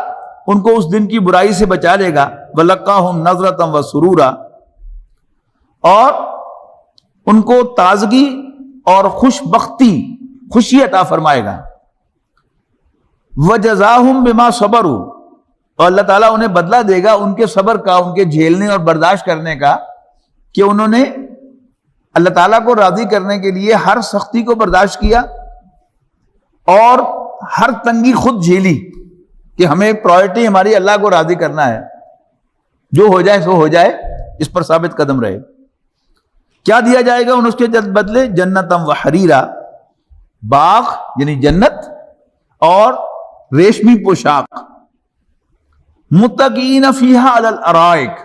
ان کو اس دن کی برائی سے بچا لے گا. وَلَقَّاهُمْ نَظْرَةً وَسُرُورًا, اور ان کو تازگی اور خوشی عطا فرمائے گا. وَجَزَاهُمْ بِمَا صَبَرُوا, اور اللہ تعالیٰ انہیں بدلہ دے گا ان کے صبر کا, ان کے جھیلنے اور برداشت کرنے کا, کہ انہوں نے اللہ تعالیٰ کو راضی کرنے کے لیے ہر سختی کو برداشت کیا اور ہر تنگی خود جھیلی, کہ ہمیں پرائرٹی ہماری اللہ کو راضی کرنا ہے, جو ہو جائے سو ہو جائے, اس پر ثابت قدم رہے. کیا دیا جائے گا ان اس کے بدلے؟ جنتم وحریرا, باغ یعنی جنت اور ریشمی پوشاک. متکئین فیہا علی الارائک,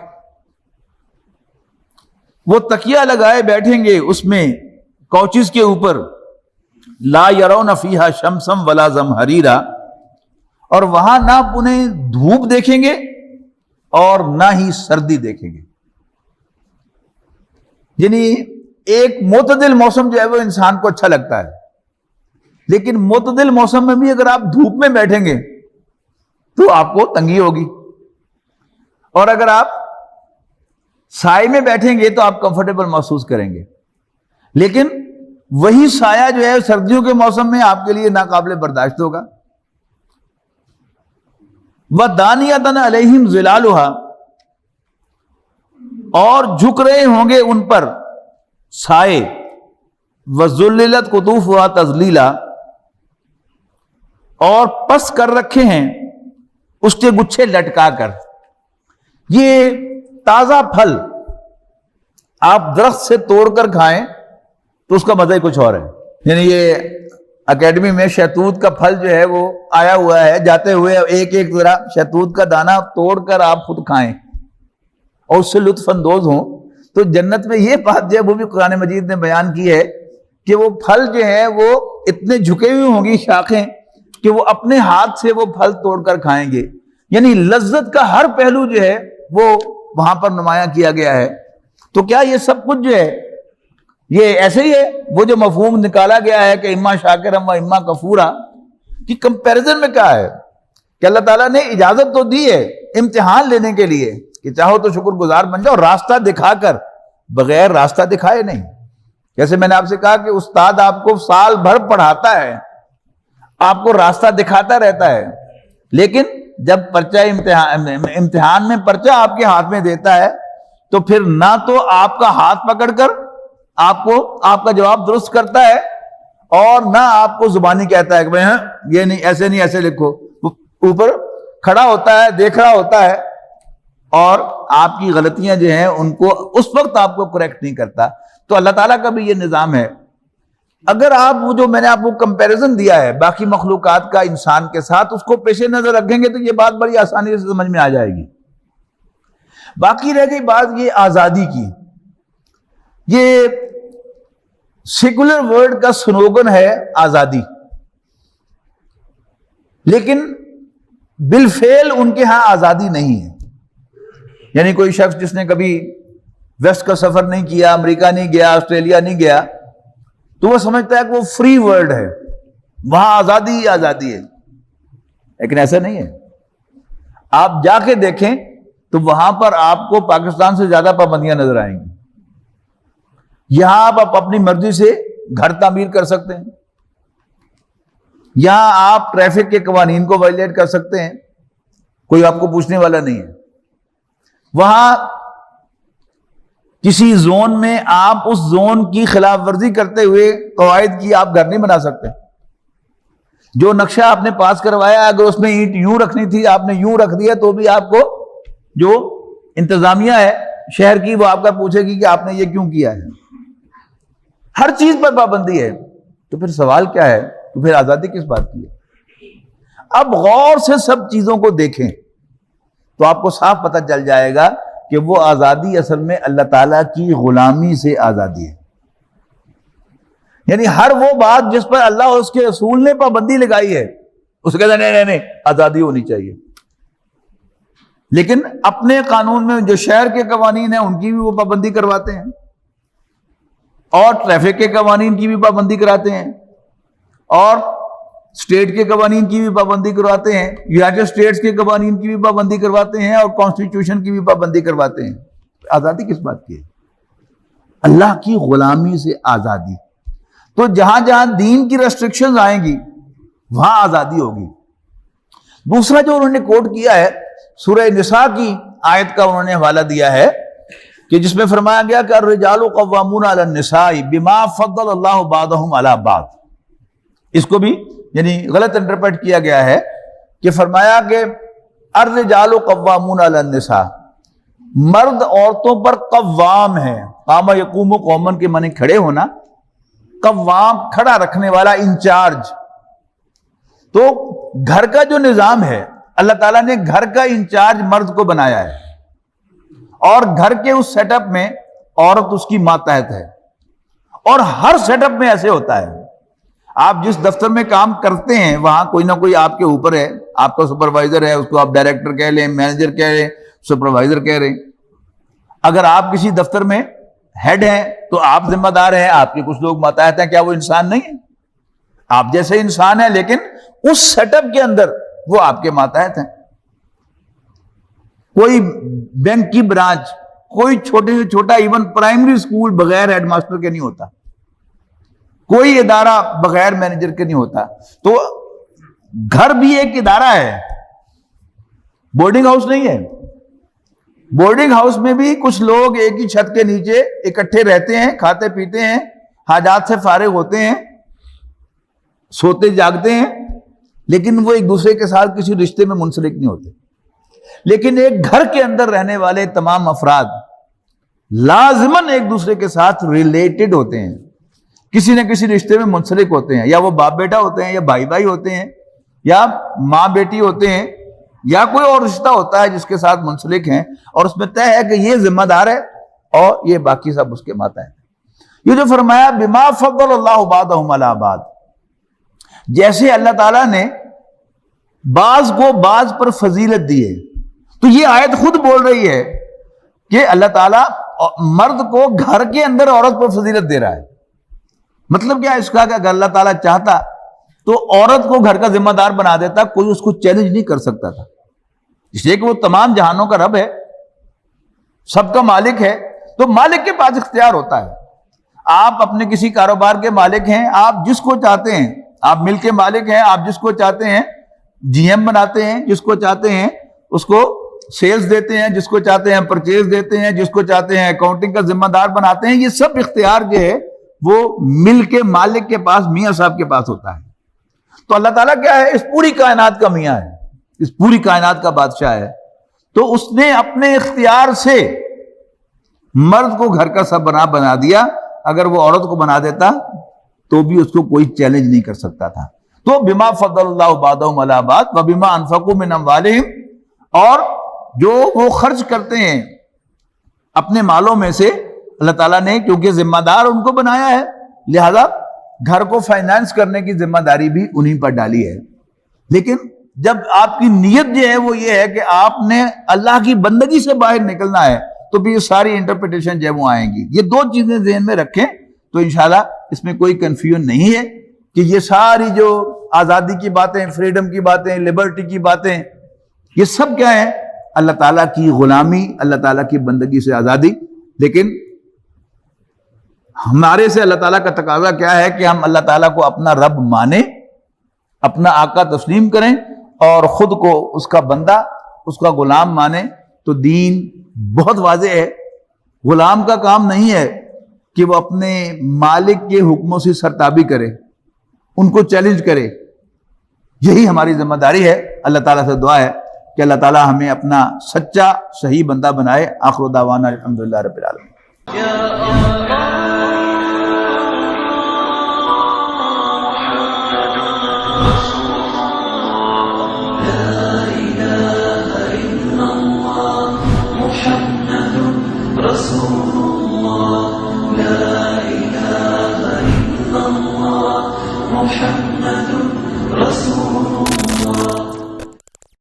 وہ تکیہ لگائے بیٹھیں گے اس میں کوچز کے اوپر. لا یرون فیہا شمسا ولا زمہریرا, اور وہاں نہ انہیں دھوپ دیکھیں گے اور نہ ہی سردی دیکھیں گے. یعنی ایک معتدل موسم جو ہے وہ انسان کو اچھا لگتا ہے, لیکن معتدل موسم میں بھی اگر آپ دھوپ میں بیٹھیں گے تو آپ کو تنگی ہوگی, اور اگر آپ سائے میں بیٹھیں گے تو آپ کمفرٹیبل محسوس کریں گے. لیکن وہی سایہ جو ہے سردیوں کے موسم میں آپ کے لیے ناقابل برداشت ہوگا. وَدَانِيَةً عَلَيْهِمْ ظِلَالُهَا, اور جھک رہے ہوں گے ان پر سائے. وَذُلِّلَتْ قُطُوفُهَا تَذْلِيلًا, اور پس کر رکھے ہیں اس کے گچھے لٹکا کر. یہ تازہ پھل آپ درخت سے توڑ کر کھائیں تو اس کا مزہ ہی کچھ اور ہے. یعنی یہ اکیڈمی میں شہتوت کا پھل جو ہے وہ آیا ہوا ہے, جاتے ہوئے ایک ایک ذرا شہتوت کا دانہ توڑ کر آپ خود کھائیں اور اس سے لطف اندوز ہوں. تو جنت میں یہ بات جو ہے وہ بھی قرآن مجید نے بیان کی ہے کہ وہ پھل جو ہے وہ اتنے جھکے ہوئے ہوں گی شاخیں کہ وہ اپنے ہاتھ سے وہ پھل توڑ کر کھائیں گے. یعنی لذت کا ہر پہلو جو ہے وہ وہاں پر نمایاں کیا گیا ہے. تو کیا یہ سب کچھ جو ہے یہ ایسے ہی ہے؟ وہ جو مفہوم نکالا گیا ہے کہ اما شاکرم و اما کفورا کی کمپیریزن میں کیا ہے کہ اللہ تعالیٰ نے اجازت تو دی ہے امتحان لینے کے لیے کہ چاہو تو شکر گزار بن جاؤ, راستہ دکھا کر, بغیر راستہ دکھائے نہیں. جیسے میں نے آپ سے کہا کہ استاد آپ کو سال بھر پڑھاتا ہے, آپ کو راستہ دکھاتا رہتا ہے، لیکن جب پرچہ امتحان میں پرچہ آپ کے ہاتھ میں دیتا ہے تو پھر نہ تو آپ کا ہاتھ پکڑ کر آپ کو آپ کا جواب درست کرتا ہے، اور نہ آپ کو زبانی کہتا ہے کہ بھائی ہاں یہ نہیں ایسے لکھو. اوپر کھڑا ہوتا ہے، دیکھ رہا ہوتا ہے، اور آپ کی غلطیاں جو ہیں ان کو اس وقت آپ کو کریکٹ نہیں کرتا. تو اللہ تعالیٰ کا بھی یہ نظام ہے. اگر آپ وہ جو میں نے آپ کو کمپیریزن دیا ہے باقی مخلوقات کا انسان کے ساتھ، اس کو پیش نظر رکھیں گے تو یہ بات بڑی آسانی سے سمجھ میں آ جائے گی. باقی رہ گئی بات یہ آزادی کی. یہ سیکولر ورلڈ کا سلوگن ہے آزادی، لیکن بالفعل ان کے ہاں آزادی نہیں ہے. یعنی کوئی شخص جس نے کبھی ویسٹ کا سفر نہیں کیا، امریکہ نہیں گیا، آسٹریلیا نہیں گیا، تو وہ سمجھتا ہے کہ وہ فری ورلڈ ہے، وہاں آزادی ہی آزادی ہے. لیکن ایسا نہیں ہے. آپ جا کے دیکھیں تو وہاں پر آپ کو پاکستان سے زیادہ پابندیاں نظر آئیں گی. یہاں آپ اپنی مرضی سے گھر تعمیر کر سکتے ہیں، یہاں آپ ٹریفک کے قوانین کو وائلیٹ کر سکتے ہیں، کوئی آپ کو پوچھنے والا نہیں ہے. وہاں کسی زون میں آپ اس زون کی خلاف ورزی کرتے ہوئے قواعد کی آپ گھر نہیں بنا سکتے. جو نقشہ آپ نے پاس کروایا، اگر اس میں اینٹ یوں رکھنی تھی آپ نے یوں رکھ دیا، تو بھی آپ کو جو انتظامیہ ہے شہر کی وہ آپ کا پوچھے گی کہ آپ نے یہ کیوں کیا ہے. ہر چیز پر پابندی ہے. تو پھر سوال کیا ہے؟ تو پھر آزادی کس بات کی ہے؟ اب غور سے سب چیزوں کو دیکھیں تو آپ کو صاف پتہ چل جائے گا کہ وہ آزادی اصل میں اللہ تعالیٰ کی غلامی سے آزادی ہے. یعنی ہر وہ بات جس پر اللہ اور اس کے رسول نے پابندی لگائی ہے اس کے اندر نہیں آزادی ہونی چاہیے. لیکن اپنے قانون میں جو شہر کے قوانین ہیں ان کی بھی وہ پابندی کرواتے ہیں، اور ٹریفک کے قوانین کی بھی پابندی کراتے ہیں، اور اسٹیٹ کے قوانین کی بھی پابندی کرواتے ہیں، یونائٹڈ اسٹیٹس کے قوانین کی بھی پابندی کرواتے ہیں، اور کانسٹیٹیوشن کی بھی پابندی کرواتے ہیں. آزادی کس بات کی ہے؟ اللہ کی غلامی سے آزادی. تو جہاں جہاں دین کی ریسٹرکشنز آئیں گی وہاں آزادی ہوگی. دوسرا جو انہوں نے کوٹ کیا ہے سورہ نساء کی آیت کا انہوں نے حوالہ دیا ہے کہ جس میں فرمایا گیا کہ الرجال قوامون علی النساء بما فضل اللہ بعضهم علی بعض. اس کو بھی یعنی غلط انٹرپریٹ کیا گیا ہے کہ فرمایا کہ الرجال قوامون علی النساء، مرد عورتوں پر قوام ہے. قام یقوم قومن کے معنی کھڑے ہونا، قوام کھڑا رکھنے والا، انچارج. تو گھر کا جو نظام ہے اللہ تعالیٰ نے گھر کا انچارج مرد کو بنایا ہے، اور گھر کے اس سیٹ اپ میں عورت اس کی ماتحت ہے. اور ہر سیٹ اپ میں ایسے ہوتا ہے. آپ جس دفتر میں کام کرتے ہیں وہاں کوئی نہ کوئی آپ کے اوپر ہے، آپ کا سپروائزر ہے، اس کو آپ ڈائریکٹر کہہ لیں، مینیجر کہہ لیں، سپروائزر کہہ رہے ہیں. اگر آپ کسی دفتر میں ہیڈ ہیں تو آپ ذمہ دار ہیں، آپ کے کچھ لوگ ماتحت ہیں. کیا وہ انسان نہیں ہے؟ آپ جیسے انسان ہیں، لیکن اس سیٹ اپ کے اندر وہ آپ کے ماتحت ہیں. کوئی بینک کی برانچ، کوئی چھوٹے سے چھوٹا ایون پرائمری اسکول بغیر ہیڈ ماسٹر کے نہیں ہوتا، کوئی ادارہ بغیر مینیجر کے نہیں ہوتا. تو گھر بھی ایک ادارہ ہے، بورڈنگ ہاؤس نہیں ہے. بورڈنگ ہاؤس میں بھی کچھ لوگ ایک ہی چھت کے نیچے اکٹھے رہتے ہیں، کھاتے پیتے ہیں، حاجات سے فارغ ہوتے ہیں، سوتے جاگتے ہیں، لیکن وہ ایک دوسرے کے ساتھ کسی رشتے میں منسلک نہیں ہوتے. لیکن ایک گھر کے اندر رہنے والے تمام افراد لازماً ایک دوسرے کے ساتھ ریلیٹڈ ہوتے ہیں، کسی نہ کسی رشتے میں منسلک ہوتے ہیں. یا وہ باپ بیٹا ہوتے ہیں، یا بھائی بھائی ہوتے ہیں، یا ماں بیٹی ہوتے ہیں، یا کوئی اور رشتہ ہوتا ہے جس کے ساتھ منسلک ہیں، اور اس میں طے ہے کہ یہ ذمہ دار ہے اور یہ باقی سب اس کے ماتحت ہیں. یہ جو فرمایا بما فضل اللہ بعضهم علی بعض، جیسے اللہ تعالیٰ نے بعض کو بعض پر فضیلت دی ہے. تو یہ آیت خود بول رہی ہے کہ اللہ تعالیٰ مرد کو گھر کے اندر عورت پر فضیلت دے رہا ہے. مطلب کیا اس کا کہ اگر اللہ تعالیٰ چاہتا تو عورت کو گھر کا ذمہ دار بنا دیتا، کوئی اس کو چیلنج نہیں کر سکتا تھا، اس لیے کہ وہ تمام جہانوں کا رب ہے، سب کا مالک ہے. تو مالک کے پاس اختیار ہوتا ہے. آپ اپنے کسی کاروبار کے مالک ہیں، آپ جس کو چاہتے ہیں آپ مل کے مالک ہیں, آپ جس کو چاہتے ہیں جی ایم بناتے ہیں, جس کو چاہتے ہیں اس کو سیلز دیتے ہیں, جس کو چاہتے ہیں پرچیز دیتے ہیں, جس کو چاہتے ہیں اکاؤنٹنگ کا ذمہ دار بناتے ہیں. یہ سب اختیار جو ہے وہ مل کے مالک کے پاس, میاں صاحب کے پاس ہوتا ہے. تو اللہ تعالیٰ کیا ہے, اس پوری کائنات کا میاں ہے, اس پوری کائنات کا بادشاہ ہے. تو اس نے اپنے اختیار سے مرد کو گھر کا سب بنا دیا. اگر وہ عورت کو بنا دیتا تو بھی اس کو کوئی چیلنج نہیں کر سکتا تھا. تو بما فضل اللہ بعضهم علی بعض وبما انفقوا من اموالہم, اور جو وہ خرچ کرتے ہیں اپنے مالوں میں سے, اللہ تعالیٰ نے کیونکہ ذمہ دار ان کو بنایا ہے, لہذا گھر کو فائنانس کرنے کی ذمہ داری بھی انہی پر ڈالی ہے. لیکن جب آپ کی نیت جو ہے وہ یہ ہے کہ آپ نے اللہ کی بندگی سے باہر نکلنا ہے, تو بھی یہ ساری انٹرپریٹیشن جو ہے وہ آئیں گی. یہ دو چیزیں ذہن میں رکھیں تو انشاءاللہ اس میں کوئی کنفیوژن نہیں ہے کہ یہ ساری جو آزادی کی باتیں, فریڈم کی باتیں, لبرٹی کی باتیں, یہ سب کیا ہے, اللہ تعالیٰ کی غلامی, اللہ تعالیٰ کی بندگی سے آزادی. لیکن ہمارے سے اللہ تعالیٰ کا تقاضا کیا ہے کہ ہم اللہ تعالیٰ کو اپنا رب مانیں, اپنا آقا تسلیم کریں, اور خود کو اس کا بندہ, اس کا غلام مانیں. تو دین بہت واضح ہے. غلام کا کام نہیں ہے کہ وہ اپنے مالک کے حکموں سے سرتابی کرے, ان کو چیلنج کرے. یہی ہماری ذمہ داری ہے. اللہ تعالیٰ سے دعا ہے کہ اللہ تعالیٰ ہمیں اپنا سچا صحیح بندہ بنائے. آخر دعوانا الحمدللہ رب العالمین. محمد رسول